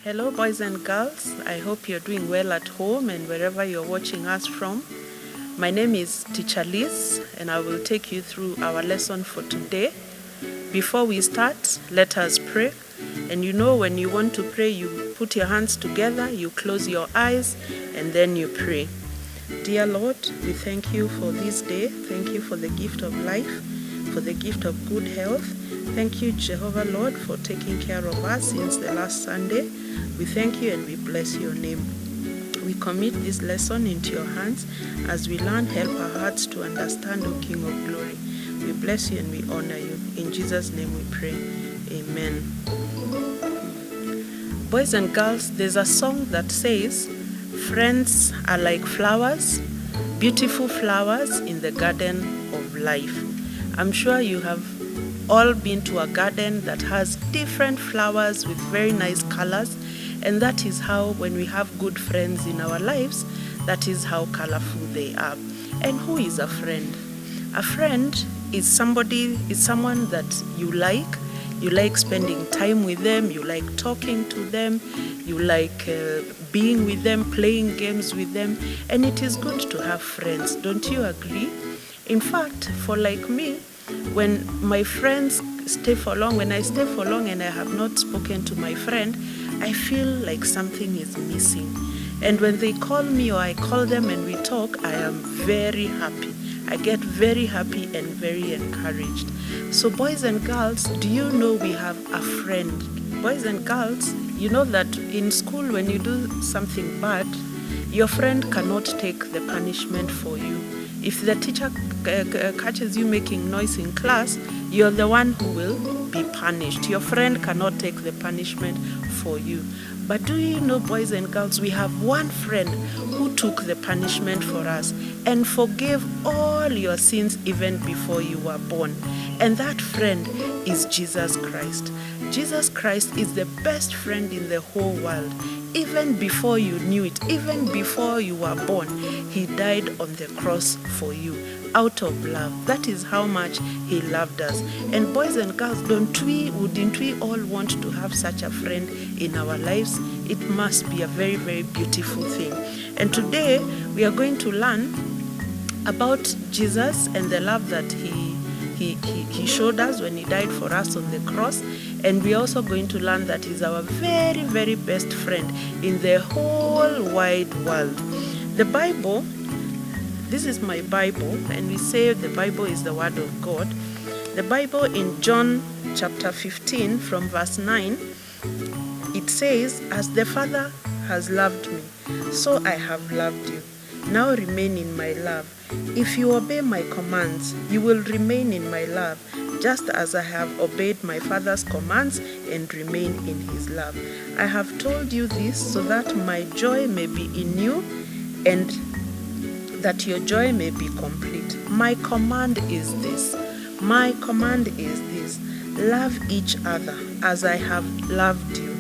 Hello, boys and girls. I hope you're doing well at home and wherever you're watching us from. My name is Teacher Liz, and I will take you through our lesson for today. Before we start, let us pray. And you know, when you want to pray, you put your hands together, you close your eyes, and then you pray. Dear Lord, we thank you for this day. Thank you for the gift of life, for the gift of good health. Thank you, Jehovah Lord, for taking care of us since the last Sunday. We thank you and we bless your name. We commit this lesson into your hands. As we learn, help our hearts to understand, O King of Glory. We bless you and we honor you. In Jesus' name we pray. Amen. Boys and girls, there's a song that says, friends are like flowers, beautiful flowers in the garden of life. I'm sure you have all been to a garden that has different flowers with very nice colors, and that is how, when we have good friends in our lives, that is how colorful they are. And who is a friend? A friend is someone that you like spending time with them, you like talking to them, you like being with them, playing games with them, and it is good to have friends. Don't you agree? In fact, for like me, when my friends stay for long, when I stay for long and I have not spoken to my friend, I feel like something is missing. And when they call me or I call them and we talk, I am very happy. I get very happy and very encouraged. So boys and girls, do you know we have a friend? Boys and girls, you know that in school when you do something bad, your friend cannot take the punishment for you. If the teacher catches you making noise in class, you're the one who will be punished. Your friend cannot take the punishment for you. But do you know, boys and girls, we have one friend who took the punishment for us and forgave all your sins even before you were born. And that friend is Jesus Christ. Jesus Christ is the best friend in the whole world. Even before you knew it, even before you were born, he died on the cross for you out of love. That is how much he loved us. And boys and girls, wouldn't we all want to have such a friend in our lives? It must be a very, very beautiful thing. And today we are going to learn about Jesus and the love that he showed us when he died for us on the cross. And we're also going to learn that he's our very, very best friend in the whole wide world. The Bible, this is my Bible, and we say the Bible is the Word of God. The Bible in John chapter 15 from verse 9, it says, as the Father has loved me, so I have loved you. Now remain in my love. If you obey my commands, you will remain in my love, just as I have obeyed my Father's commands and remain in his love. I have told you this so that my joy may be in you and that your joy may be complete. My command is this. My command is this. Love each other as I have loved you.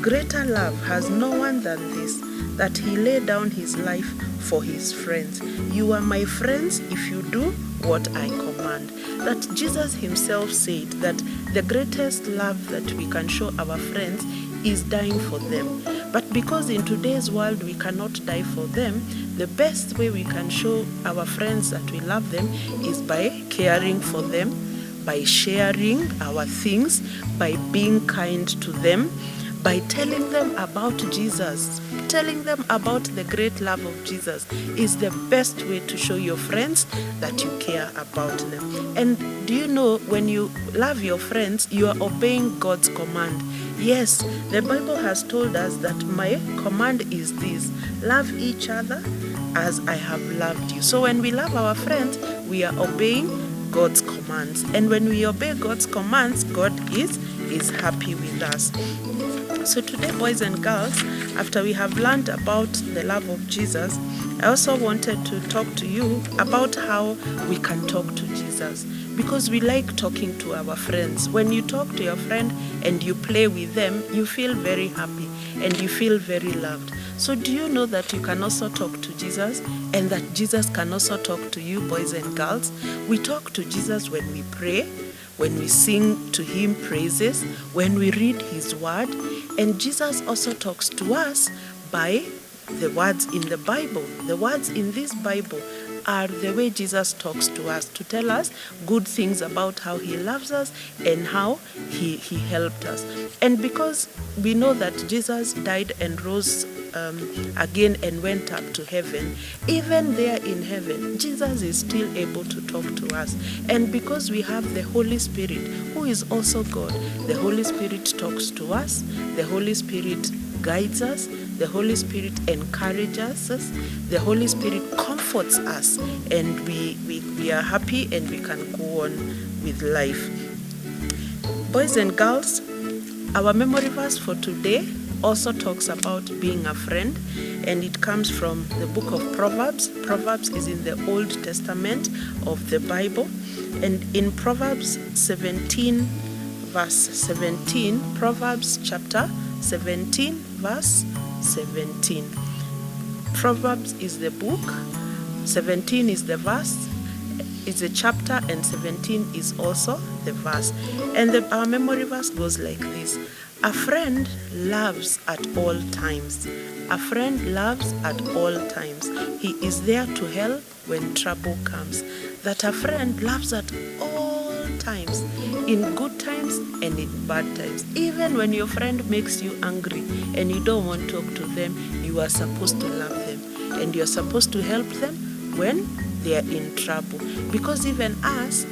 Greater love has no one than this, that he laid down his life for his friends. You are my friends if you do what I command. That Jesus himself said that the greatest love that we can show our friends is dying for them. But because in today's world we cannot die for them, the best way we can show our friends that we love them is by caring for them, by sharing our things, by being kind to them, by telling them about Jesus. Telling them about the great love of Jesus is the best way to show your friends that you care about them. And do you know, when you love your friends, you are obeying God's command. Yes, the Bible has told us that my command is this: love each other as I have loved you. So when we love our friends, we are obeying God's commands. And when we obey God's commands, God is happy with us. So today, boys and girls, after we have learned about the love of Jesus, I also wanted to talk to you about how we can talk to Jesus, because we like talking to our friends. When you talk to your friend and you play with them, you feel very happy and you feel very loved. So do you know that you can also talk to Jesus and that Jesus can also talk to you, boys and girls? We talk to Jesus when we pray. when we sing to him praises, when we read his word. And Jesus also talks to us by the words in the Bible. The words in this Bible are the way Jesus talks to us, to tell us good things about how he loves us and how he helped us. And because we know that Jesus died and rose again and went up to heaven, even there in heaven, Jesus is still able to talk to us. And because we have the Holy Spirit, who is also God, the Holy Spirit talks to us, the Holy Spirit guides us, the Holy Spirit encourages us, the Holy Spirit comforts us, and we are happy and we can go on with life. Boys and girls, our memory verse for today also talks about being a friend, and it comes from the book of Proverbs. Proverbs is in the Old Testament of the Bible, and in Proverbs 17 verse 17, Proverbs chapter 17 verse 17. Proverbs is the book, 17 is the verse, it's a chapter, and 17 is also the verse. And our memory verse goes like this: a friend loves at all times. A friend loves at all times. He is there to help when trouble comes. That a friend loves at all times, in good times and in bad times. Even when your friend makes you angry and you don't want to talk to them, you are supposed to love them, and you're supposed to help them when they are in trouble. Because even us,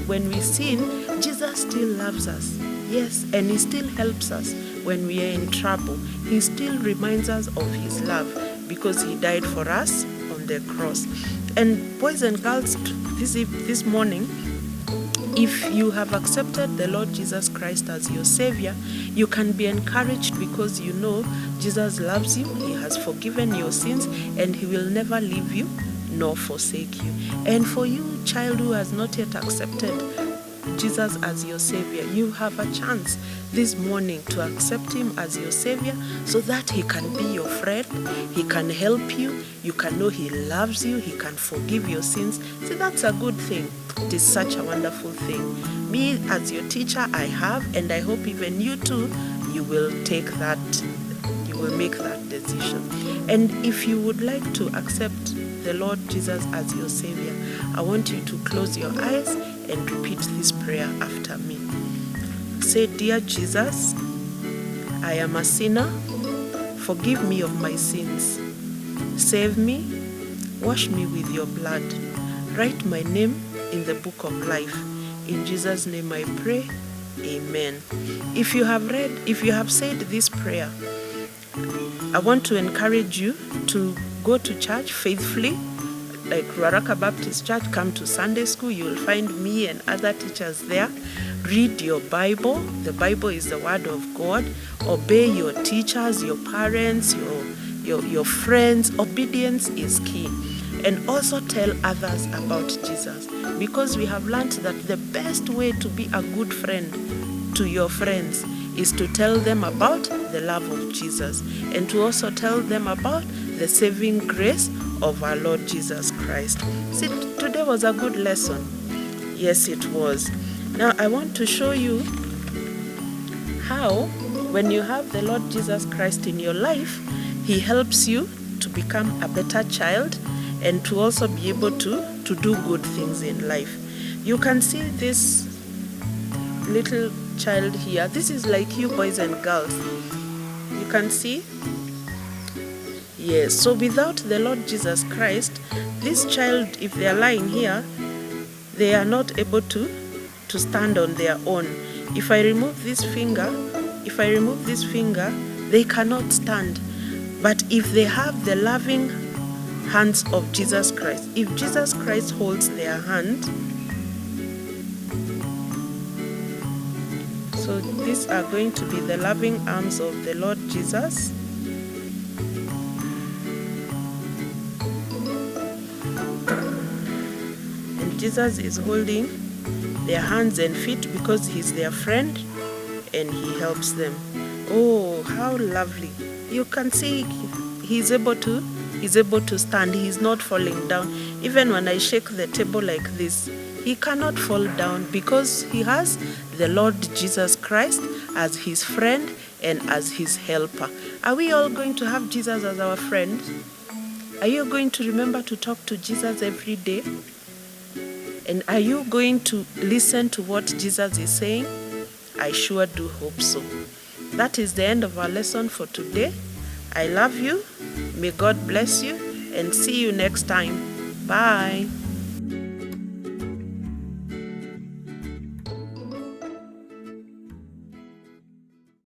when we sin, Jesus still loves us. Yes, and he still helps us when we are in trouble. He still reminds us of his love because he died for us on the cross. And boys and girls, this morning, if you have accepted the Lord Jesus Christ as your Savior, you can be encouraged because you know Jesus loves you, he has forgiven your sins, and he will never leave you nor forsake you. And for you, child who has not yet accepted Jesus as your Savior, you have a chance this morning to accept him as your Savior so that he can be your friend, he can help you, you can know he loves you, he can forgive your sins. See, that's a good thing. It is such a wonderful thing. Me as your teacher, I have, and I hope even you too, you will take that, you will make that decision. And if you would like to accept the Lord Jesus as your Savior, I want you to close your eyes and repeat this prayer after me. Say, dear Jesus, I am a sinner. Forgive me of my sins. Save me. Wash me with your blood. Write my name in the book of life. In Jesus' name I pray. Amen. If you have said this prayer, I want to encourage you to go to church faithfully, like Ruaraka Baptist Church. Come to Sunday school. You will find me and other teachers there. Read your Bible. The Bible is the word of God. Obey your teachers, your parents, your friends. Obedience is key. And also tell others about Jesus, because we have learned that the best way to be a good friend to your friends is to tell them about the love of Jesus, and to also tell them about the saving grace of our Lord Jesus Christ. See, today was a good lesson. Yes, it was. Now I want to show you how, when you have the Lord Jesus Christ in your life, he helps you to become a better child and to also be able to do good things in life. You can see this little child here. This is like you, boys and girls. You can see? Yes. So without the Lord Jesus Christ, this child, if they are lying here, they are not able to stand on their own. If I remove this finger, they cannot stand. But if they have the loving hands of Jesus Christ, if Jesus Christ holds their hand, so these are going to be the loving arms of the Lord Jesus. And Jesus is holding their hands and feet because he's their friend and he helps them. Oh, how lovely. You can see he's able to stand. He's not falling down. Even when I shake the table like this, he cannot fall down because he has the Lord Jesus Christ as his friend and as his helper. Are we all going to have Jesus as our friend? Are you going to remember to talk to Jesus every day? And are you going to listen to what Jesus is saying? I sure do hope so. That is the end of our lesson for today. I love you. May God bless you and see you next time. Bye.